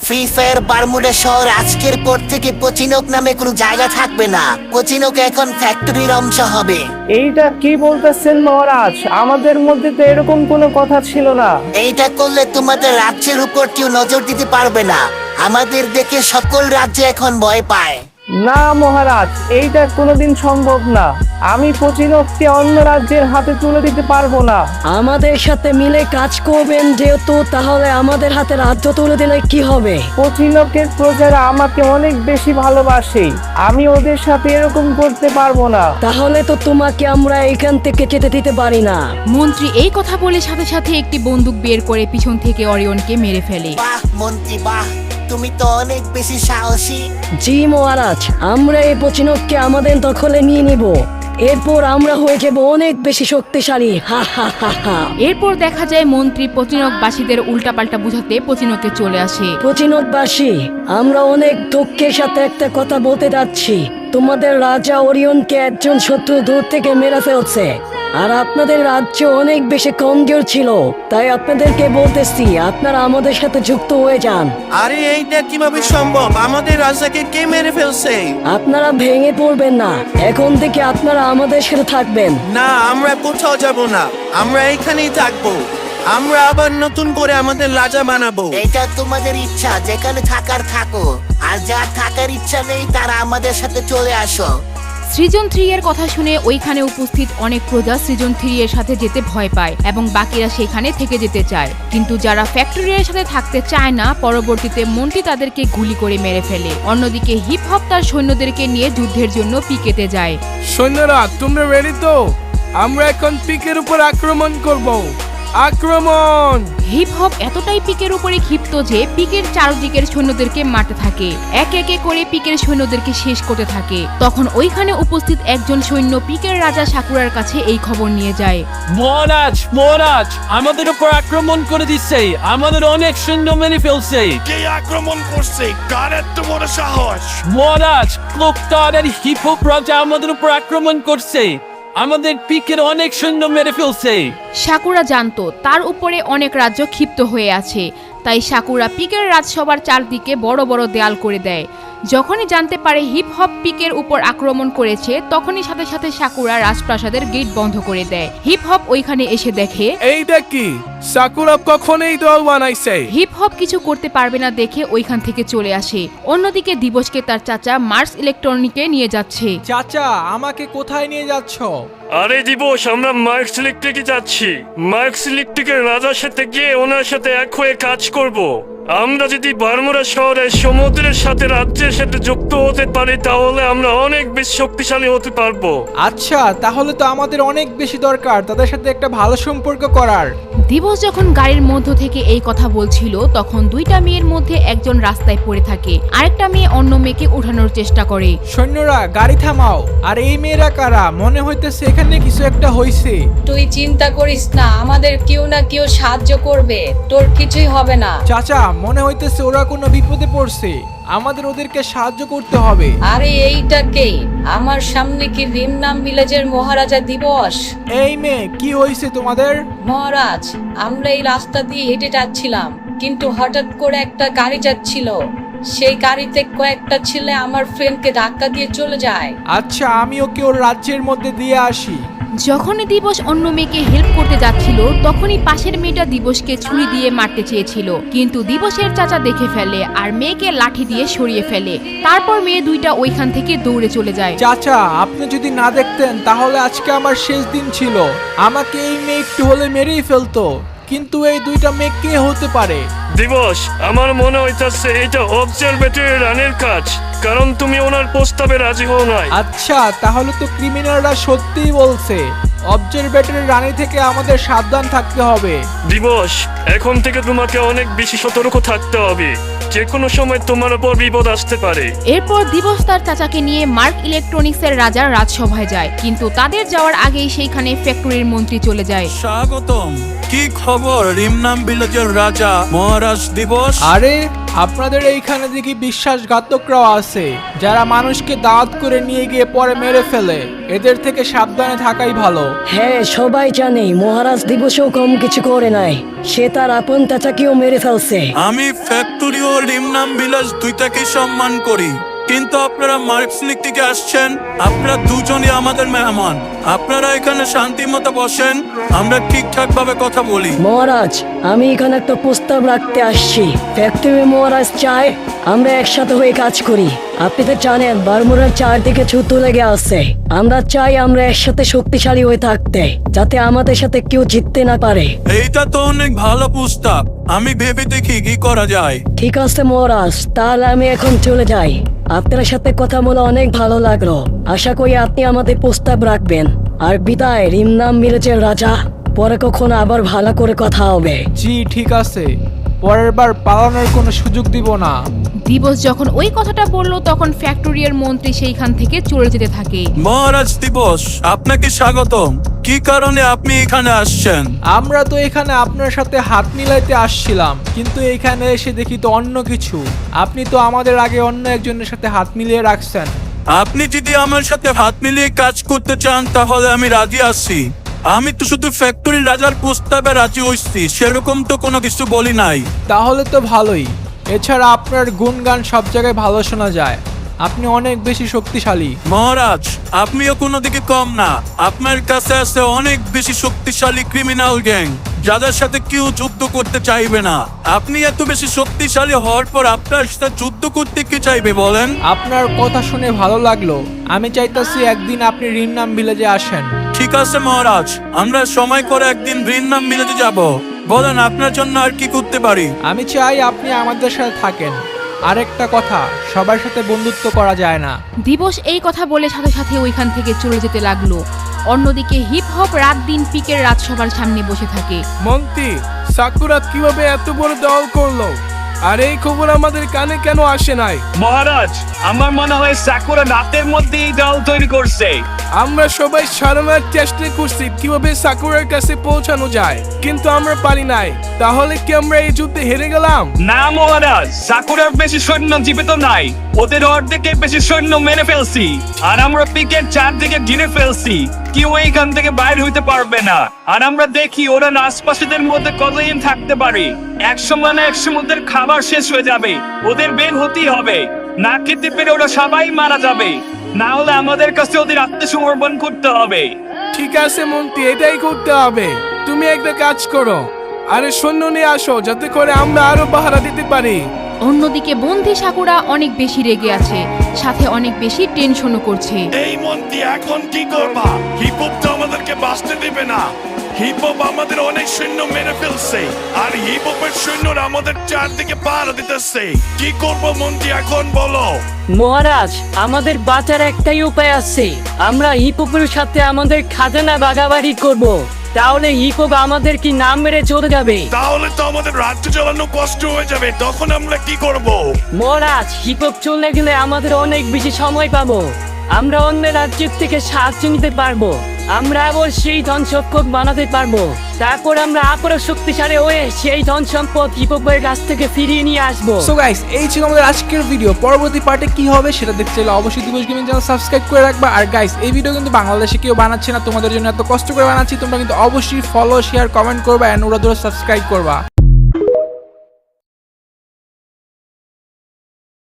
Free fire Bermuda শহর আজকের পর থেকে পচিনক নামে কোনো জায়গা থাকবে না। পচিনক এখন ফ্যাক্টরির অংশ হবে। এইটা কি বলতেছেন মহারাজ? আমাদের মধ্যে তো এরকম কোনো কথা ছিল না। এইটা করলে তোমাদের রাজ্যের উপর কেউ নজর দিতে পারবে না। আমাদের দেখে সকল রাজ্য এখন ভয় পায়। না মহারাজ, এইটা কোনোদিন সম্ভব না। আমি পচিনককে অন্য রাজ্যের হাতে তুলে দিতে পারবো না। আমাদের সাথে মিলে কাজ করবেন যেহেতু, তাহলে আমাদের হাতে রাজ্য তুলে দিলে কি হবে? পচিনকের প্রজারা আমাকে অনেক বেশি ভালোবাসে, আমি ওদের সাথে এরকম করতে পারবো না। তাহলে তো তোমাকে আমরা এখান থেকে যেতে দিতে পারি না। মন্ত্রী এই কথা বলে সাথে সাথে একটি বন্দুক বের করে পিছন থেকে অরিয়নকে মেরে ফেলে। বাহ মন্ত্রী বাহ, তুমি তো অনেক বেশি সাহসী। জি মহারাজ, আমরা এই পচিনককে আমাদের দখলে নিয়ে নিব। এরপর আমরা হয়ে যাব অনেক বেশি শক্তিশালী। হা হা হা হা। এরপর দেখা যায় মন্ত্রী পচিনকবাসীদের উল্টাপাল্টা বুঝাতে পচিনকে চলে আসে। পচিনকবাসী, আমরা অনেক দুঃখের সাথে একটা কথা বলতে যাচ্ছি। তোমাদের রাজা ওরিয়নকে একজন শত্রু দূর থেকে মেরে ফেলছে, আর আপনাদের রাজ্য অনেক বেশি কমজোর ছিল। তাই আপনাদেরকে বলতেছি, আপনারা আমাদের সাথে যুক্ত হয়ে যান। আরে এইটা কিভাবে সম্ভব? আমাদের রাজাকে কে মেরে ফেলছে? আপনারা ভেঙে পড়বেন না, এখন থেকে আপনারা আমাদের সাথে থাকবেন। না, আমরা কোথাও যাব না, আমরা এখানেই থাকবো। আমরা আবার নতুন করে আমাদের রাজা বানাবো। এটা তোমাদের ইচ্ছা, যেখানে থাকার থাকো, আর যার থাকার ইচ্ছা নেই তারা আমাদের সাথে চলে আসো। সৃজন 3 এর কথা শুনে ওইখানে উপস্থিত অনেক প্রজা সৃজন 3 এর সাথে যেতে ভয় পায় এবং বাকিরা সেখানে থেকে যেতে চায়। কিন্তু যারা ফ্যাক্টরির সাথে থাকতে চায় না, পরবর্তীতে মন্ত্রী তাদেরকে গুলি করে মেরে ফেলে। অন্যদিকে হিপ হপ তার সৈন্যদেরকে নিয়ে যুদ্ধের জন্য পিকেতে যায়। সৈন্যরা, তোমরা রেডি তো? আমরা এখন পিকের উপর আক্রমণ করব। আক্রমণ! হিপ হপ এতটাই পিকের উপরে ক্ষিপ্ত যে পিকের চারদিকের সৈন্যদেরকে মারতে থাকে, এক একে করে পিকের সৈন্যদেরকে শেষ করতে থাকে। তখন ওইখানে উপস্থিত একজন সৈন্য পিকের রাজা সাকুরার কাছে এই খবর নিয়ে যায়। মহারাজ, আমাদের উপর আক্রমণ করে দিচ্ছে, আমাদের অনেক সৈন্য মেরে ফেলছে। কে আক্রমণ করছে? কার এত বড় সাহস? মহারাজ, ক্লোকটার আর হিপ হপ রাজা আমাদের উপর আক্রমণ করছে, আমাদের পিকের অনেক সৈন্য মেরে ফেলছে। সাকুরা জানতো তার উপরে অনেক রাজ্য ক্ষিপ্ত হয়ে আছে, তাই সাকুরা পিকের রাজসভার চারদিকে বড় বড় দেয়াল করে দেয়। যখনই জানতে পারে হিপ হপ পিকের উপর আক্রমণ করেছে, তখনই সাথে সাথে সাকুরা রাজপ্রাসাদের গেট বন্ধ করে দেয়। হিপ হপ ওইখানে এসে দেখে এইটা কি? সাকুরা কখন এই দল বানাইছে? হিপ হপ কিছু করতে পারবে না দেখে ওইখান থেকে চলে আসে। অন্যদিকে দিবসকে তার চাচা মার্স ইলেকট্রনিকে নিয়ে যাচ্ছে। চাচা, আমাকে কোথায় নিয়ে যাচ্ছ? আরে দিবস, আমরা মার্কস ইলেকট্রিকে যাচ্ছি। মার্কস ইলেকট্রিকের রাজার সাথে গিয়ে ওনার সাথে এক হয়ে কাজ করব। আমরা যদি বারমুডা শহরে সমুদ্রের সাথে রাজ্যের সাথে যুক্ত হতে পারি, তাহলে আমরা অনেক বেশি শক্তিশালী হতে পারবো। আচ্ছা, তাহলে তো আমাদের অনেক বেশি দরকার তাদের সাথে একটা ভালো সম্পর্ক করার। দিবস যখন গাড়ির মধ্য থেকে এই কথা বলছিল, তখন দুইটা মেয়ের মধ্যে একজন রাস্তায় পড়ে থাকে, আরেকটা মেয়ে অন্য মেয়েকে উঠানোর চেষ্টা করে। সৈন্যরা, গাড়ি থামাও। আর এই মেয়েরা কারা? মনে হইতেছে এখানে কিছু একটা হইছে। তুই চিন্তা করিস না, আমাদের কেউ না কেউ সাহায্য করবে, তোর কিছুই হবে না। চাচা, মনে হইতেছে ওরা কোনো বিপদে পড়ছে, আমাদের ওদেরকে সাহায্য করতে হবে। আরে এইটা কে? আমার সামনে কি রিমনাম ভিলেজের মহারাজা দিবস? এই মেয়ে, কি হইছে তোমাদের? মহারাজ, আমরা এই রাস্তা দিয়ে হেঁটে যাচ্ছিলাম, কিন্তু হঠাৎ করে একটা গাড়ি যাচ্ছিল, সেই গাড়িতে কয়েকটা ছেলে আমার ফ্রেন্ডকে ধাক্কা দিয়ে চলে যায়। আচ্ছা, আমি ওকে ওর রাজ্যের মধ্যে দিয়ে আসি। যখনই দিবস অন্য মেয়েকে হেল্প করতে যাচ্ছিল, তখনই পাশের মেয়েটা দিবসকে ছুরি দিয়ে মারতে চেয়েছিল, কিন্তু দিবসের চাচা দেখে ফেলে আর মেয়েকে লাঠি দিয়ে সরিয়ে ফেলে। তারপর মেয়ে দুইটা ওইখান থেকে দৌড়ে চলে যায়। চাচা, আপনি যদি না দেখতেন তাহলে আজকে আমার শেষ দিন ছিল। আমাকে এই মেয়ে একটু হলে মেরেই ফেলতো, কিন্তু এই দুইটা মেয়ে কে হতে পারে? দিবস, আমার মনে হইতাছে এটা অবজারভেটরি রানের কাজ, কারণ তুমি ওনার প্রস্তাবে রাজি হও নাই। আচ্ছা, তাহলে তো ক্রিমিনালরা সত্যিই বলছে। অবজারভেটরি রানী থেকে আমাদের সাবধান থাকতে হবে। দিবস, এখন থেকে তোমাকে অনেক বেশি সতর্ক থাকতে হবে, যে কোনো সময় তোমার উপর বিপদ আসতে পারে। এরপর দিবস তার চাচাকে নিয়ে মার্ক ইলেকট্রনিক্সের রাজার রাজসভায় যায়, কিন্তু তাদের যাওয়ার আগেই সেইখানে ফ্যাক্টরির মন্ত্রী চলে যায়। স্বাগতম। কি খবর রিমনাম ভিলেজের রাজা মহারাজ দিবস? আরে আপনাদের এইখানে দেখি বিশ্বাসঘাতকরাও আছে, যারা মানুষকে দাওয়াত করে নিয়ে গিয়ে পরে মেরে ফেলে। এদের থেকে সাবধানে থাকাই ভালো। হ্যাঁ, সবাই জানে মহারাজ দিবসও কম কিছু করে নাই। সে তার আপন চাচাকেও মেরে ফেলছে। আমি ফ্যাক্টরি ও রিমনাম ভিলেজ দুইটাকে সম্মান করি, কিন্তু আপনারা মার্কসলিক থেকে আসছেন, আপনারা দুজনই আমাদের মেহমান। আপনারা এখানে শান্তি মতো বসেন, আমরা ঠিকঠাক ভাবে কথা বলি। মহারাজ, আমি এখানে একটা প্রস্তাব রাখতে আসছি। ফ্যাক্টরি মহারাজ চায় আমরা একসাথে হয়ে কাজ করি। আপনি তো জানেন বারমুরার চারদিকে যুদ্ধ লেগে আছে। আমরা চাই আমরা একসাথে শক্তিশালী হয়ে থাকতে, যাতে আমাদের সাথে কেউ জিততে না পারে। এইটা তো অনেক ভালো প্রস্তাব, আমি ভেবে দেখি কি করা যায়। ঠিক আছে মহারাজ, তাহলে আমি এখন চলে যাই। আপনার সাথে কথা বলে অনেক ভালো লাগলো। আশা করি আপনি আমাদের প্রস্তাব রাখবেন। আর বিদায় রিমনাম ভিলেজের রাজা, পরে কখনো আবার ভালো করে কথা হবে। জি ঠিক আছে, পরের বার পালানোর কোনো সুযোগ দিব না। দিবস যখন ওই কথাটা বলল তখন ফ্যাক্টরিয়ার মন্ত্রী সেইখান থেকে চলে যেতে থাকে। মহারাজ দিবস, আপনাকে স্বাগতম। কি কারণে আপনি এখানে আসছেন? আমরা তো এখানে আপনার সাথে হাত মিলাইতে আসছিলাম, কিন্তু এখানে এসে দেখি তো অন্য কিছু। আপনি তো আমাদের আগে অন্য একজনের সাথে হাত মিলিয়ে রাখছেন। আপনি যদি আমার সাথে হাত মিলিয়ে কাজ করতে চান তাহলে আমি রাজি আছি। আমি তো শুধু ফ্যাক্টরি রাজার প্রস্তাবে রাজি হইছি, সেরকম তো কোনো কিছু বলি নাই। তাহলে তো ভালোই। এছাড়া আপনার গুণগান সব জায়গায় ভালো শোনা যায়। আপনি অনেক বেশি শক্তিশালী। মহারাজ, আপনিও কোনো দিকে কম না। আপনার কাছে আছে অনেক বেশি শক্তিশালী ক্রিমিনাল গ্যাং, যাদের সাথে কেউ যুদ্ধ করতে চাইবে না। আপনি এত বেশি শক্তিশালী হওয়ার পর আপনার সাথে যুদ্ধ করতে কে চাইবে বলেন? আপনার কথা শুনে ভালো লাগলো। আমি চাইতাছি একদিন আপনি রিমনাম ভিলেজে আসেন। ঠিক আছে মহারাজ, আমরা সময় করে একদিন রিমনাম ভিলেজে যাব। বলেন আপনার জন্য আর কি করতে পারি? আমি চাই আপনি আমাদের সাথে থাকেন। আরেকটা কথা, সবার সাথে বন্ধুত্ব করা যায় না। দিবস এই কথা বলে সাথে সাথে ওইখান থেকে চলে যেতে লাগলো। অন্যদিকে হিপ হপ রাত দিন পিকের রাজসভার সামনে বসে থাকে। মন্ত্রী, সাকুরা কিভাবে এত বড় দল করলো? আর এই খবর আমাদের কানে কেন আসে নাই? মহারাজ, আমার মনে হয় সাকুরা রাতের মধ্যে এই দল তৈরি করছে। আমরা সবাই সারানোর চেষ্টা করছি কিভাবে সাকুরার কাছে পৌঁছানো যায়, কিন্তু আমরা পারি নাই। তাহলে কি আমরা এই যুদ্ধে হেরে গেলাম? না মহারাজ, সাকুরার বেশি সৈন্য জীবিত নাই। ওদের অর্ধেকের বেশি সৈন্য মেরে ফেলছি, আর আমরা পিকের চারদিকে ঘিরে ফেলছি। কেউ এইখান থেকে বাইরে হইতে পারবে না। আর আমরা দেখি ওরা আশপাশের মধ্যে কতদিন থাকতে পারে। একসময় না একসময় ওদের খাবার শেষ হয়ে যাবে, ওদের বের হতেই হবে। না খেতে পেরে ওরা সবাই মারা যাবে, না হলে আমাদের কাছে ওদের আত্মসমর্পণ করতে হবে। ঠিক আছে মন্ত্রী, এটাই করতে হবে। তুমি একটা কাজ করো, আরে সৈন্য নিয়ে আসো, যাতে করে আমরা আরো পাহারা দিতে পারি। অন্যদিকে বন্ধু সাকুরা অনেক বেশি রেগে আছে, সাথে অনেক বেশি টেনশনও করছে। এই মন্ত্রী, এখন কি করবা? হিপহপ তো আমাদেরকে বাঁচতে দেবে না। হিপহপ আমাদের অনেক সৈন্য মেরে ফেলছে, আর হিপহপের সৈন্যরা আমাদের চারদিকে পাহারা দিতেছে। কি করব মন্ত্রী, এখন বলো। মহারাজ, আমাদের বাঁচার একটাই উপায় আছে। আমরা হিপোপের সাথে আমাদের খাজানা ভাগাভাগি করব। তাহলে হিপহপ আমাদের কি নাম মেরে চলে যাবে। তাহলে তো আমাদের রাজ্য চালানো কষ্ট হয়ে যাবে, তখন আমরা কি করব? মহারাজ, হিপহপ চলে গেলে আমাদের অনেক বেশি সময় পাবো। আমরা অন্য রাজ্যের থেকে সাহায্য নিতে পারবো। আমরা আবার সেই ধন সম্পদ বানাতে পারবো। তারপর আমরা আবারও শক্তিশালী হয়ে সেই ধন সম্পদ হিপহপের কাছ থেকে ফিরিয়ে নিয়ে আসবো। সো গাইস, এই ছিল আমাদের আজকের ভিডিও। পরবর্তী পার্টে কি হবে সেটা দেখতে চাইলে অবশ্যই দিবস গেমিং চ্যানেল সাবস্ক্রাইব করে রাখবা। আর গাইস, এই ভিডিও কিন্তু বাংলাদেশে কেউ বানাচ্ছে না, তোমাদের জন্য এত কষ্ট করে বানাচ্ছি। তোমরা কিন্তু অবশ্যই ফলো, শেয়ার, কমেন্ট করবা এন্ড ওরা ধরে সাবস্ক্রাইব করবা।